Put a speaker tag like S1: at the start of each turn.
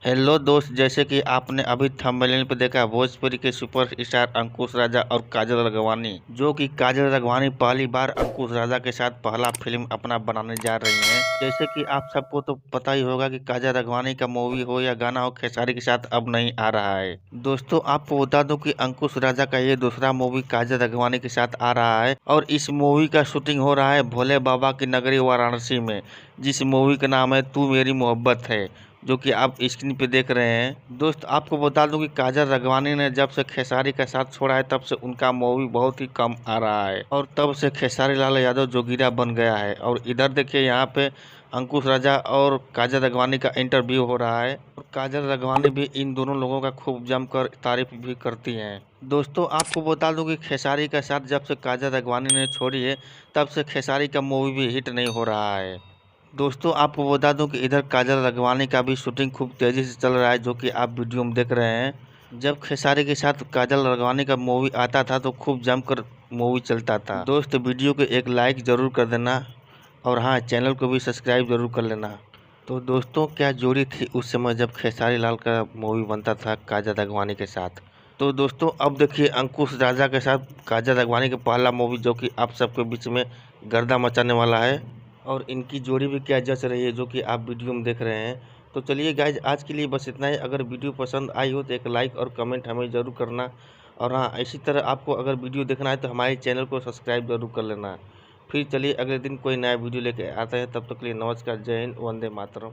S1: Hello दोस्त, जैसे कि आपने अभी थंबनेल पे देखा, भोजपुरी के सुपरस्टार अंकुश राजा और काजल राघवानी, जो कि काजल राघवानी पहली बार अंकुश राजा के साथ पहला फिल्म अपना बनाने जा रही हैं। जैसे कि आप सबको तो पता ही होगा कि काजल राघवानी का मूवी हो या गाना हो, खेसारी के साथ अब नहीं आ रहा है। दोस्तों, आपको बता दूं कि अंकुश राजा का ये दूसरा मूवी काजल राघवानी के साथ आ रहा है और इस मूवी का शूटिंग हो रहा है भोले बाबा की नगरी वाराणसी में, जिस मूवी का नाम है तू मेरी मोहब्बत है, जो कि आप स्क्रीन पे देख रहे हैं। दोस्त, आपको बता दूं कि काजल राघवानी ने जब से खेसारी का साथ छोड़ा है तब से उनका मूवी बहुत ही कम आ रहा है और तब से खेसारी लाल यादव जोगिरा बन गया है। और इधर देखिए, यहाँ पे अंकुश राजा और काजल राघवानी का इंटरव्यू हो रहा है और काजल राघवानी भी इन दोनों लोगों का खूब जमकर तारीफ भी करती हैं। दोस्तों, आपको बता दूं कि खेसारी का साथ जब से काजल राघवानी ने छोड़ी है तब से खेसारी का मूवी भी हिट नहीं हो रहा है। दोस्तों, आपको बता दूं कि इधर काजल राघवानी का भी शूटिंग खूब तेज़ी से चल रहा है, जो कि आप वीडियो में देख रहे हैं। जब खेसारी के साथ काजल राघवानी का मूवी आता था तो खूब जमकर मूवी चलता था। दोस्त, वीडियो को एक लाइक ज़रूर कर देना और हाँ, चैनल को भी सब्सक्राइब ज़रूर कर लेना। तो दोस्तों, क्या जोड़ी थी उस समय जब खेसारी लाल का मूवी बनता था काजल राघवानी के साथ। तो दोस्तों, अब देखिए अंकुश राजा के साथ काजल राघवानी का पहला मूवी, जो कि आप सबके बीच में गर्दा मचाने वाला है और इनकी जोड़ी भी क्या जच रही है, जो कि आप वीडियो में देख रहे हैं। तो चलिए गाइज, आज के लिए बस इतना ही। अगर वीडियो पसंद आई हो तो एक लाइक और कमेंट हमें ज़रूर करना और हाँ, इसी तरह आपको अगर वीडियो देखना है तो हमारे चैनल को सब्सक्राइब जरूर कर लेना। फिर चलिए अगले दिन कोई नया वीडियो लेके आते हैं, तब तक के लिए नमस्कार, जय हिंद, वंदे मातरम।